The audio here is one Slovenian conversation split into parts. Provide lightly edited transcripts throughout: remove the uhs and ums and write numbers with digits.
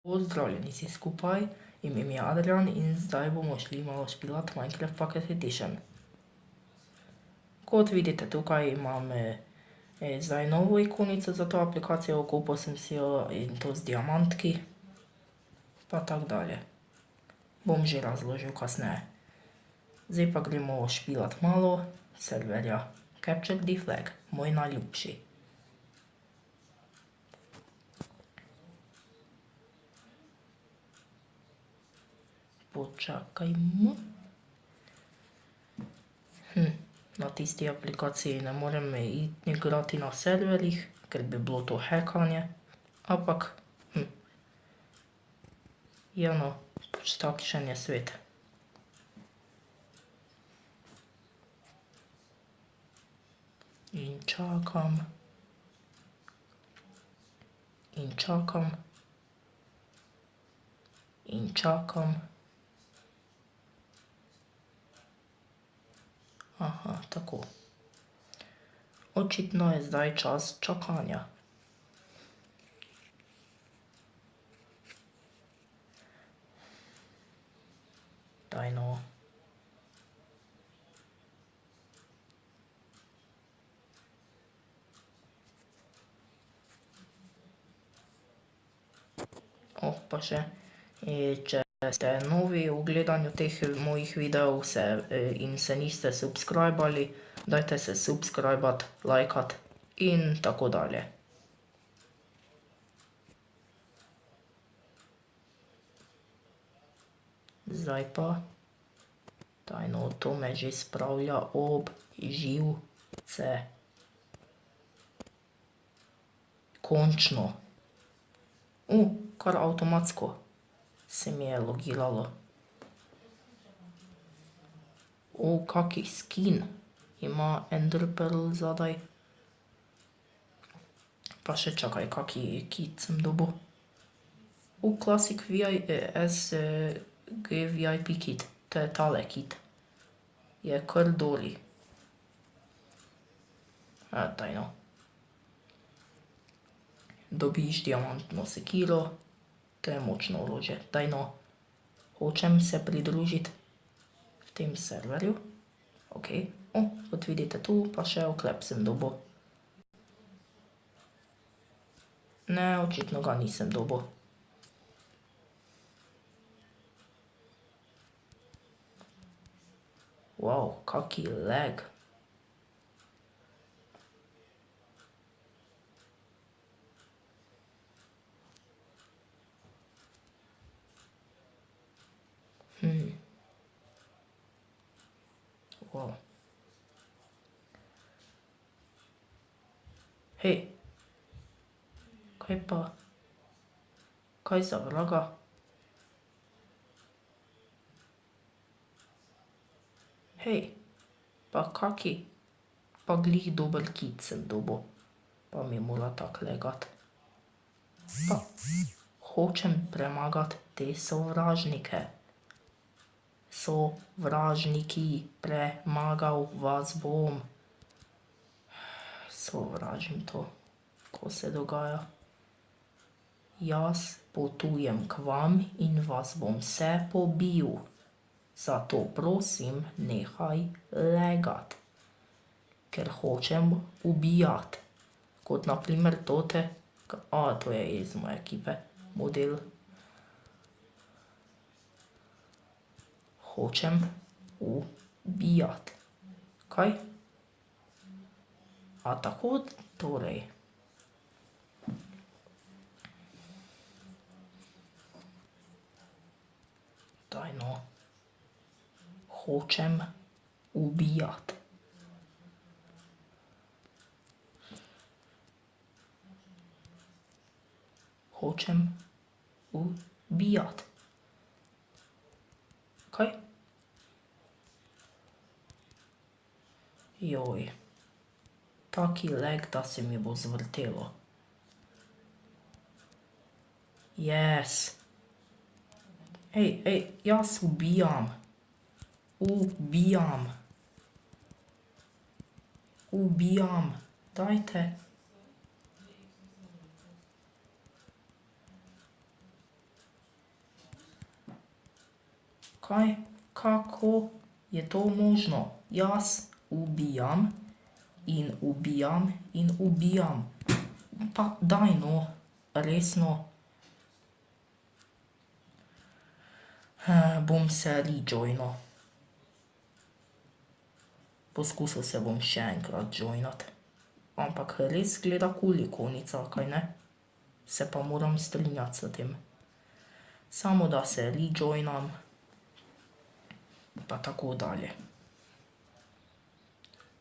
Pozdravljeni vsi skupaj, ime mi je Adrian in zdaj bomo šli malo špilat Minecraft Pocket Edition. Kot vidite tukaj imam zdaj novo ikonico za to aplikacijo, kupil sem si jo in to z diamantki, pa tako dalje. Bom že razložil kasneje. Zdaj pa gremo špilat malo serverja Capture the Flag, moj najljubši. Počakajmo. Na tisti aplikaciji ne morem igrati na serverjih, ker bi bilo to hackanje, ampak ja no, pač takšen je svet. In čakam. In čakam. In čakam. Aha, tako. Očitno je zdaj čas čakanja. Daj no. Pa še, če ste novi v gledanju teh mojih videov in se niste subscribali, dajte se subscribat, lajkat in tako dalje. Zdaj pa, daj no, to me že spravlja ob živce. Končno. Kar avtomatsko se mi je logiralo. Kaki skin ima Ender Pearl zadaj. Pa še čakaj, kaki kit sem dobil. Classic SG VIP kit, to je tale kit. Je kar doli. Daj no. Dobiš diamantno sekiro, to je močno orožje. Daj no, hočem se pridružiti v tem serverju. Ok, kot vidite tu, pa še oklep sem dobil. Ne, očitno ga nisem dobil. Wow, kaki lag. Wow. Hej. Kaj pa? Kaj za vraga? Hej. Pa kaki? Pa glih dober kit sem dobil. Pa mi mora tako lagati. Pa hočem premagati te sovražnike. Sovražniki, premagal vas bom. Sovražim to, ko se dogaja. Jaz potujem k vam in vas bom vse pobil. Zato prosim, nehaj lagati. Ker hočem ubijati. Kot na primer tote. To je iz moje ekipe. Model. Hočem ubijati. Kaj? Tako torej. Daj no. Hočem ubijati. Hočem ubijati. Kaj? Joj. Taki lag, da se mi bo zvrtelo. Yes. Ej, jaz ubijam. Ubijam. Ubijam. Dajte. Kaj? Kako je to možno? Jaz ubijam in ubijam in ubijam. Pa daj no, resno. Bom se rejoinal. Poskusil se bom še enkrat joinat. Ampak res gleda kul ikonica, kaj ne? Se pa moram strinjati s tem. Samo da se rejoinam. Pa tako dalje.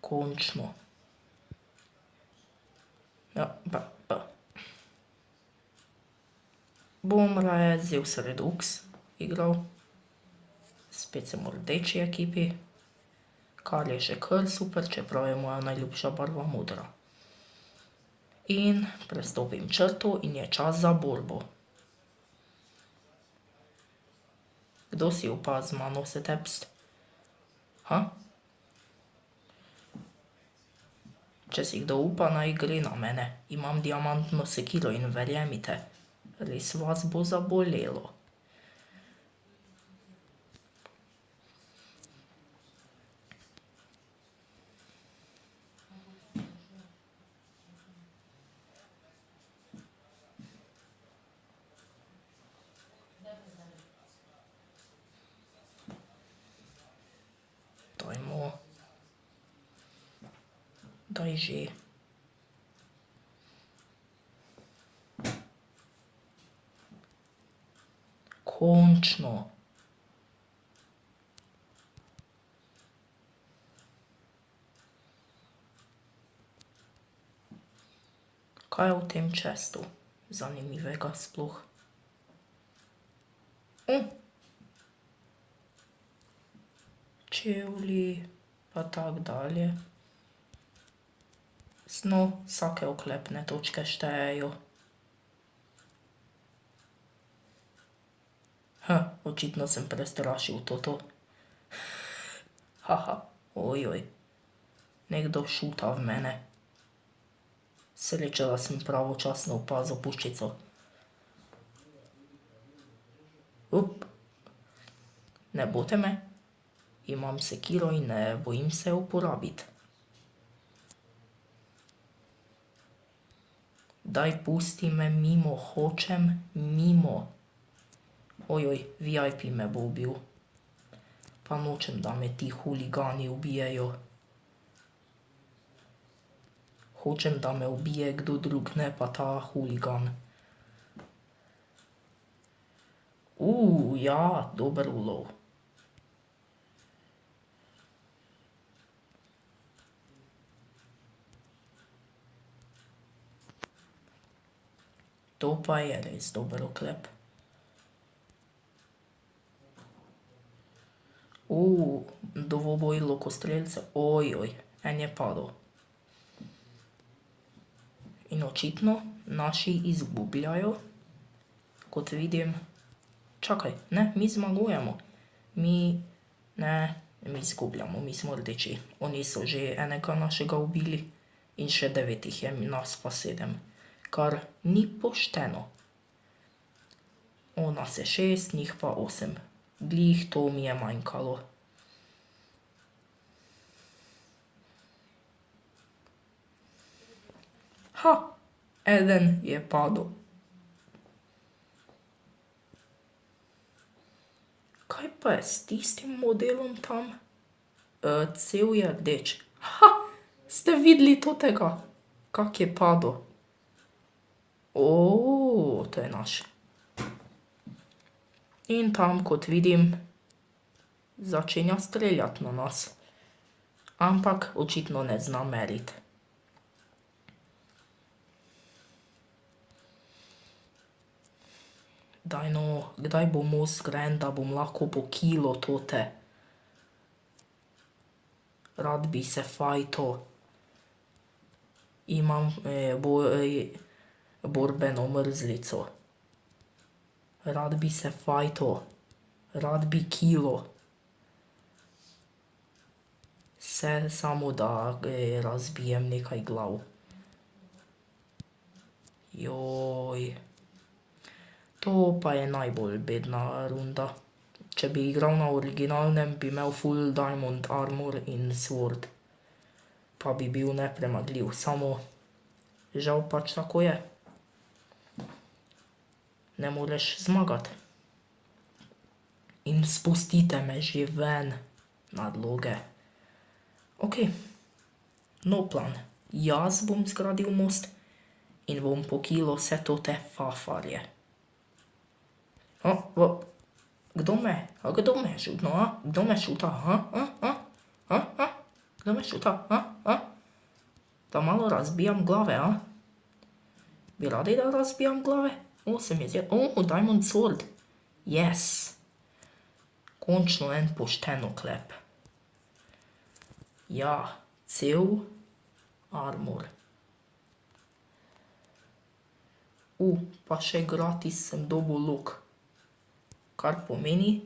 Končno. Ja, pa. Bom raje Zeus Redux igral. Spet sem v rdeči ekipi. Kar je še kar super, čeprav je moja najljubša barva modra. In prestopim črto in je čas za borbo. Kdo si upa z mano se tepst? Ha? Če si kdo upa, naj gre na mene. Imam diamantno sekiro in verjemite, res vas bo zabolelo. Dajmo. Daj že. Končno. Kaj je v tem chestu zanimivega sploh? Čevlji, pa tak dalje. No, vsake oklepne točke štejejo. Očitno sem prestrašil toto. Haha, ojoj. Nekdo šuta v mene. Sreča, da sem pravočasno opazil puščico. Ne bote me. Imam sekiro in ne bojim se uporabiti. Daj pusti me mimo, hočem mimo. Ojoj, VIP me bo ubil. Pa nočem, da me ti huligani ubijejo. Hočem, da me ubije kdo drug, ne pa ta huligan. Ja, dober ulov. To pa je res dober oklep. Dvoboj lokostrelcev. Ojoj, en je padel. In očitno naši izgubljajo. Kot vidim. Čakaj, ne, mi zmagujemo. Mi izgubljamo, mi smo rdeči. Oni so že enega našega ubili. In še 9 jih je, nas pa 7. Kar ni pošteno. Nas je 6, njih pa 8. Glih to mi je manjkalo. Eden je padel. Kaj pa je s tistim modelom tam? Cel je rdeč. Ste videli totega? Kak je padel? To je naš. In tam, kot vidim, začenja streljati na nas. Ampak očitno ne zna meriti. Daj no, kdaj bo most zgrajen, da bom lahko po kilo tote. Rad bi se fajtal. Imam borbeno mrzlico. Rad bi se fajtal. Rad bi kilo. Samo da razbijem nekaj glav. Joj. To pa je najbolj bedna runda. če bi igral na originalnem, bi imel full diamond armor in sword. Pa bi bil nepremagljiv, samo žal pač tako je. Ne moreš zmagati. In spustite me že ven, nadloge. Okej, nov plan. Jaz bom zgradil most in bom pokilal vse tote fafarje. Kdo me šutno, a? Kdo me šuta, Kdo me šuta, Da malo razbijam glave, a? Bi radi, da razbijam glave? Se mi je zdelo, diamond sword. Yes. Končno en pošten oklep. Ja, cel armor. Pa še gratis sem dobil luk. Kar pomeni,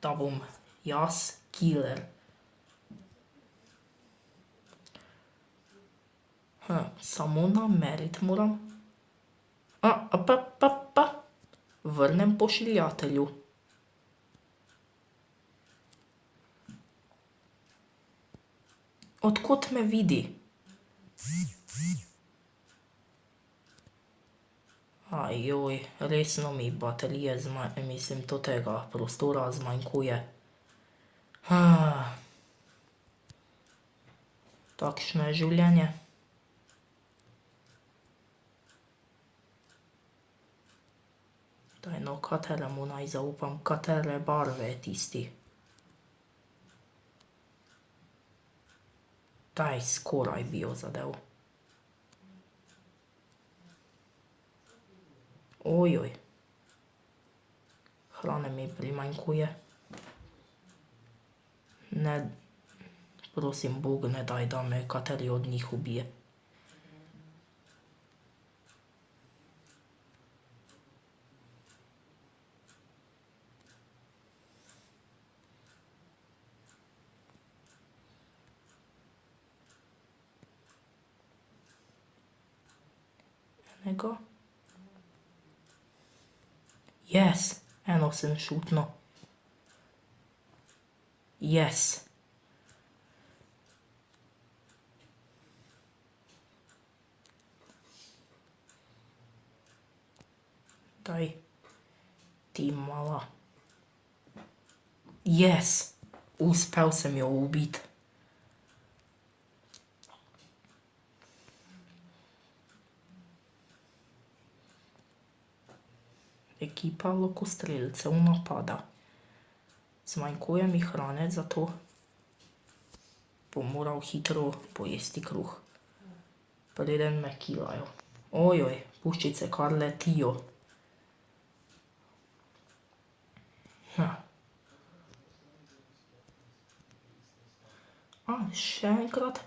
da bom jaz killer. Samo nameriti moram. Vrnem pošiljatelju. Od kod me vidi? Resno mi baterije tega prostora zmanjkuje. Takšno je življenje. Daj no, kateremu naj zaupam, katere barve je tisti. Daj, skoraj bi jo zadel. Hrane mi primanjkuje. Ne, prosim Bog, ne daj, da me kateri od njih ubije. Enega. Yes, eno sem šutno. Yes. Daj, ti mala. Yes, uspel sem jo ubiti. Ekipa lokostrelcev napada. Zmanjkuje mi hrane, zato bom moral hitro pojesti kruh. Preden me killajo. Puščice kar letijo. Še enkrat?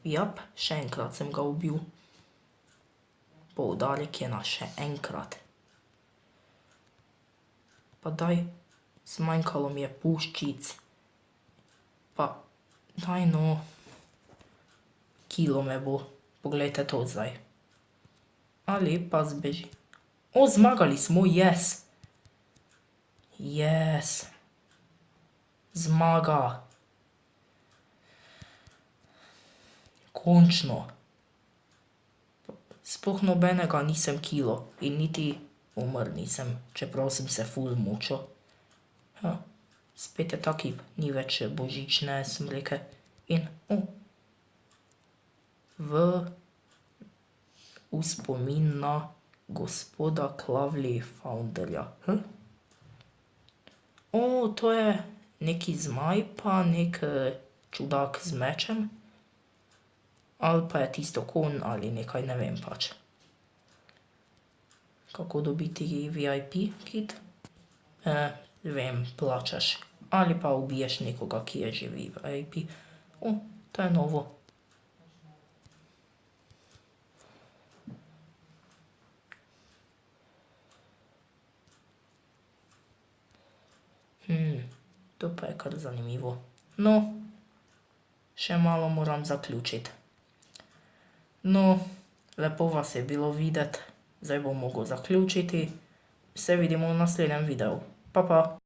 Jap, še enkrat sem ga ubil. Poudarek je na še enkrat. Pa daj, zmanjkalo mi je puščic. Pa, daj no. Kilo me bo. Poglejte to zdaj. Ali pa zbeži. Zmagali smo, yes. Yes. Zmaga. Končno. Sploh nobenega nisem kilo in niti umrl nisem, čeprav sem se ful mučil. Spet je ta kip, ni več božične smreke. In, v spomin na gospoda Klavli-Founderja. To je neki zmaj pa neki čudak z mečem. Ali pa je tisto konj ali nekaj, ne vem pač. Kako dobiti VIP kit? Vem, plačaš. Ali pa ubiješ nekoga, ki je že VIP. To je novo. To pa je kar zanimivo. No, še malo moram zaključiti. No, lepo vas je bilo videti. Zdaj bom mogel zaključiti. Se vidimo v naslednjem videu. Pa, pa.